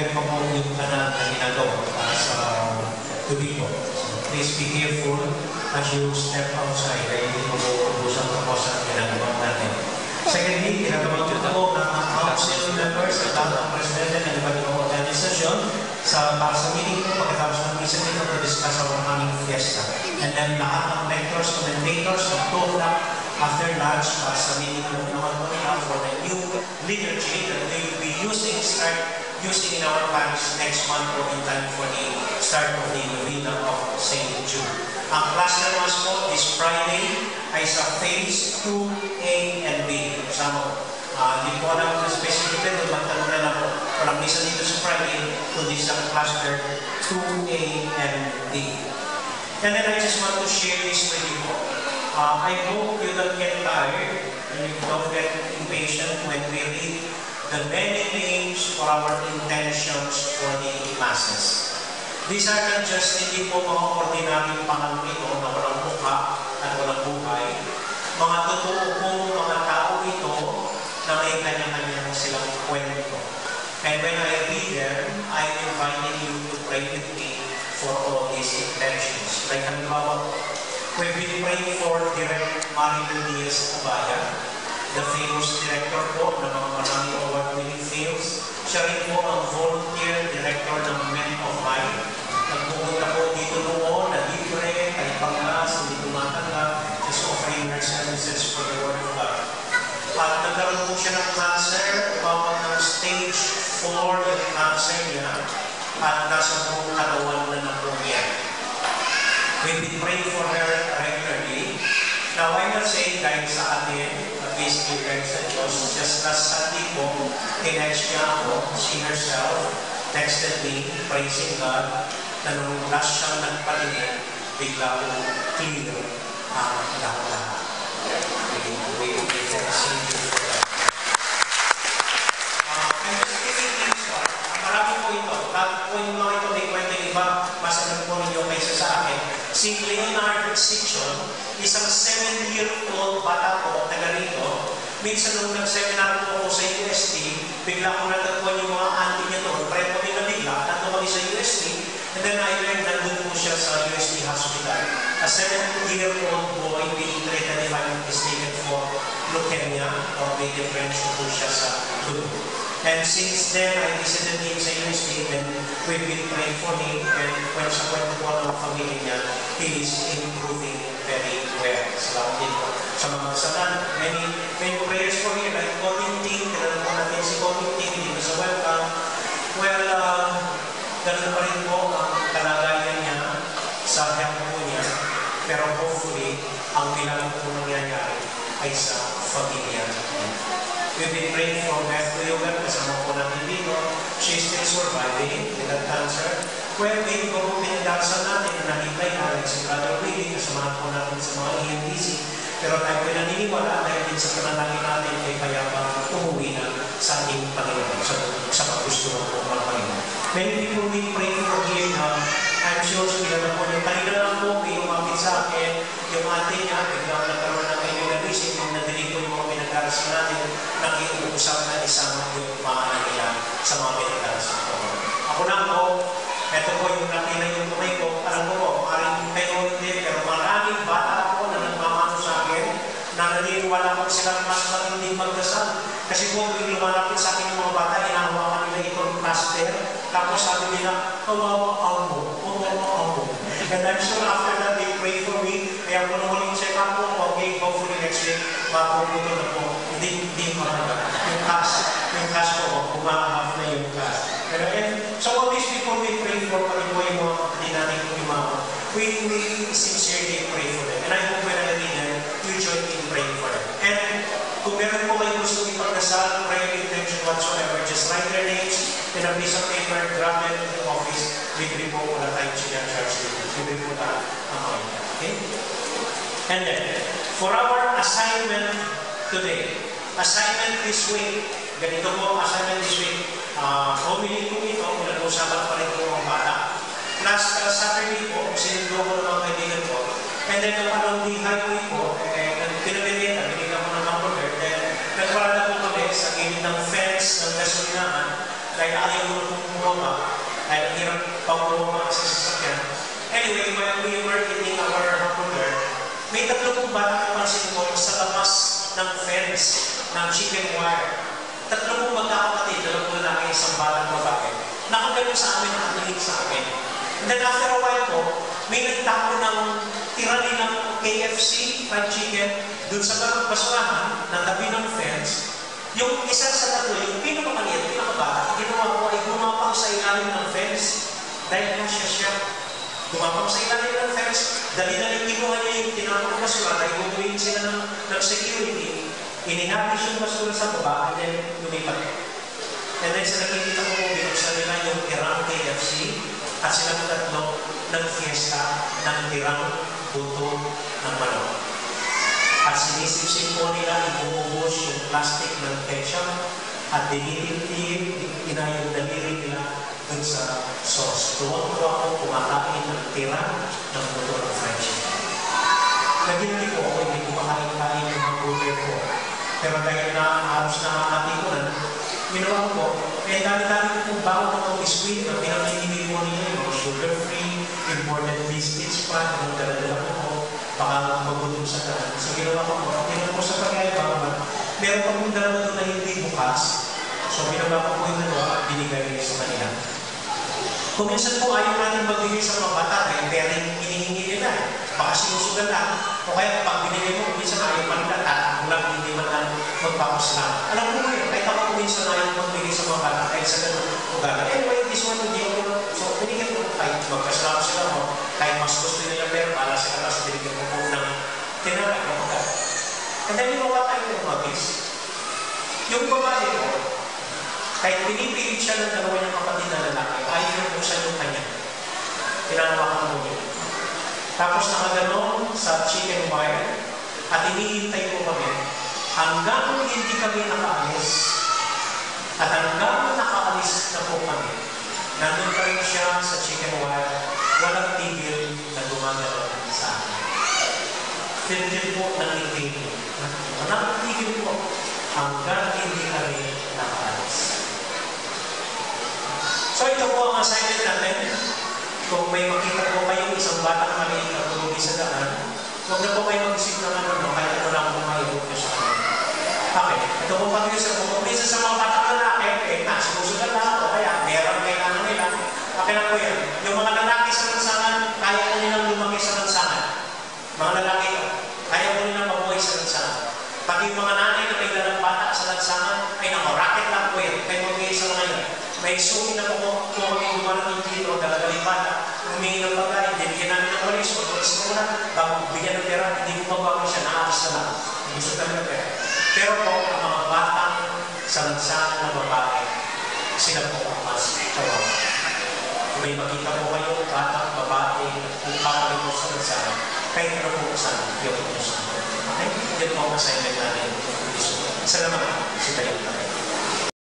meron pa po yung kanal na ginagawa para sa tubig po. So, please be careful as you step outside ay hindi mo ubusan tapos ang ginagawa natin. Secondly, ginagawa ko po ng council members at ang presidente ng iba't ibang organisasyon para sa meeting po pagkatapos ng misa dito to discuss our coming fiesta. And then lahat ng lectors, commentators, mag-talk after lunch para sa meeting po naman po nila for the new liturgy that they will be using in our parish next month or in time for the start of the Novena of St. Jude. Ang class na mas po this Friday ay sa phase 2A and B. Kasama ko. Hindi po alam na specifically doon, magtanong na lang po. Walang misa dito sa Friday, kundi sa cluster 2A and B. And then I just want to share this with you. I hope you don't get tired and you don't get impatient when we read the many names for our intentions for the masses. These are not just hindi po mga ordinaryong pangalan ito na walang mukha at walang buhay. Mga totoo po mga tao ito na may kanya-kanya silang kwento. And when I read them, I'm inviting you to pray with me for all these intentions. Like halimbawa, we've been praying for Direct Marilo Diaz-Abaya, the famous director po ng mga maraming award-winning films. Siya rin po ang volunteer director ng Men of Life. Nagpupunta po dito noon na libre, kahit panglas, hindi tumatanggap, just offering her services for the Word of God. At nagkaroon po siya ng cancer, umabot ng stage 4 yung cancer niya, at nasa buong katawan na po niya. We've been praying for her regularly. Now, I'm not saying dahil sa atin, at least dahil sa Diyos, just last Sunday po, tinext niya ako, she herself, texted me, praising God, na nung last siyang nagpatingin, bigla po clear ang lahat-lahat. I'm just giving things one. Marami po ito. Kung yung mga ito may kwento yung iba, mas alam po ninyo kaysa sa akin. Si Leonard Sitchon, isang 7-year-old bata po, taga rito. Minsan nung nag-seminar po ako sa UST, bigla ko natagpuan yung mga auntie niya doon. Pareho kami na bigla, nandun kami sa UST. And then I learned nandun po siya sa UST Hospital. A 7-year-old boy being treated, if I'm mistaken, for leukemia or may differential po siya sa dugo. And since then, I visited him sa UST and we've been praying for him. And when sa kwento po ng pamilya niya, he is improving very well. Salamat din po sa mga salan. Many prayers for him. Like Coaching Team, kailangan po natin si Coaching Team dito sa welcome. Well, ganun pa rin po ang kalagayan niya sa health po niya. Pero hopefully, ang kailangan po nangyayari ay sa pamilya niya. We've been praying for Beth Yogan, kasama po natin dito. She's still surviving with that cancer. Well, maybe po pinagdarasal natin na nahintay natin si Brother Willie, kasama po natin sa mga EMDC. Pero tayo po naniniwala dahil din sa panalangin natin ay kaya pa umuwi na sa ating Panginoon, sa paggusto ng mga Panginoon. Many people we pray for him. I'm sure sila na po yung kanina lang po, may umapit sa akin, yung ate niya, biglang nagkaroon ng kaibiganisip, yung nadinig ko yung mga pinagdarasal natin, nakiusap na isama yung pangalan nila sa mga pinagdarasal ko. Ako na po, ito po yung nakina yung tumay ko, alam ko po, maaaring kayo hindi, pero maraming bata po na nagmamano sa akin, na naniniwala ko silang mas matinding magdasal. Kasi po, yung lumalapit sa akin yung mga bata, inahawakan nila itong plaster, tapos sabi nila, kawawa ako. And I'm sure after that, they pray for me. Kaya kung huling check-up po, okay, hopefully next week, mapupunto na po. Hindi mahalaga. Yung cash po, kumahahap na yung cash. And so all these people we pray for, pati po yung mga kapatid natin kung imawa, we sincerely pray for them. And I hope when I read them, you join in praying for them. And kung meron po kayo gusto ipagdasal, prayer intention whatsoever, just write their names in a piece of paper, grab them in the office, libre po wala tayong sinang-charge dito. Libre po tayo ang mga ito. Okay? And then, for our assignment today, assignment this week, ganito po ang assignment this week, homily po ito, pinag-usapan pa rin po ang bata. Last Saturday po, sinundo ko ng mga kaibigan ko, and then yung along the highway po, pinabibita, binigyan ko ng hamburger, then nagparada po kami sa gilid ng fence ng gasolinahan, dahil ayaw mo kumuha bumaba. Ay, hirap pang bumaba sa sasakyan. Anyway, when we were eating our hamburger, may 30 bata napansin ko sa labas ng fence ng chicken wire. 30 magkakapatid, 2 lalaki, 1 batang babae. Nakagano sa amin, nakatingin sa amin. And then after a while po, may nagtapo ng tirali ng KFC, fried chicken, dun sa basurahan, na tabi ng fence. Yung isa sa 3, yung pinakamaliit, pinakabata, ginawa ko ay gumapang sa ilalim ng fence. Dahil nga siya, gumapang sa ilalim ng fence, dali-dali kinuha niya yung tinapong basura, dahil bubuhin sila ng security, inihapis yung basura sa baba, and then lumipat. And then sa nakikita ko po, binuksan nila yung tirang KFC, at silang 3 nag-fiesta ng tirang buto ng manok. At sinisip-sip po nila, ibumubos yung plastic ng ketchup at dinilintin, inayong daliri nila dun sa sauce. Tuwang-tuwa ko kumakain ng tira ng buto ng fried chicken. Nagilti po ako, hindi ko makain-kain yung hamburger ko. Pero dahil na halos na matikunan, ginawa ko po, eh dami-dami ko pong bago ng biskuit na pinamimili mo ninyo, yung sugar-free, imported biscuits pa, yung dala-dala ko, baka magutom sa daan. So ginawa ko po, ginawa ko sa pagkaibaman, meron pa pong dalawa doon na hindi bukas. So binaba ko po yung dalawa, binigay sa kanila. Kung minsan po ayaw natin magbigay sa mga bata, dahil pering hinihingi nila. Baka sinusugal lang. O kaya pag binigay mo, minsan ayaw man nila, tatakbo lang, hindi man lang magpapaslang. Alam mo mo yun, kahit ako minsan ayaw magbigay sa mga bata, kahit sa ganun ugali. Anyway, this one, hindi ako. So binigyan ko, kahit magkasalamat sila mo, kahit mas gusto nila pero para sila kasi binigyan ko po ng tinapay ng ugali. And then yung mga tayo ng mabis, yung babae ko, kahit pinipilit siya ng dalawa niyang kapatid na lalaki, ayaw yung buksan yung kanya. Pinanawakan mo niya. Tapos nakaganon sa chicken wire at hinihintay ko kami hanggang hindi kami nakaalis. At hanggang nakaalis na po kami, nandun pa rin siya sa chicken wire, walang tigil na gumagalaw sa akin. Tigil po ng tigil. Walang tigil po hanggang hindi kami nakaalis. So ito po ang assignment natin. Kung may makita po kayong isang batang maliit na tulubi sa daan, huwag na po kayo mag-isip ng ano, kahit ano lang kung mayroon na siya. Okay, ito po pag yung kung minsan sa mga batang lalaki, sinusunod lang o kaya meron kailangan nila. Okay lang po yan. Yung mga lalaki sa lansangan, kaya po nilang lumaki sa lansangan. Mga lalaki ko, kaya po nilang mabuhay sa lansangan. Pag yung mga nanay na may dalang bata sa lansangan, ay nako, racket lang po yan. Kayo magbigay sa mga yan. May suki na po kung kami dumarating dito, dalagaling bata, humingi ng pagkain, bigyan namin ng walis, o walis mo na, tapos bigyan ng pera, hindi ko mabago siya, nakakis na lang. Gusto talaga pera. Pero po, ang mga batang sa lansangan na babae, sila po ang mas kawawa. Kung may makita po kayo, batang babae, kung kakali po sa lansangan, kahit ano po saan, yung po sa. Okay? Yan po ang assignment natin. Salamat. Si Tayo.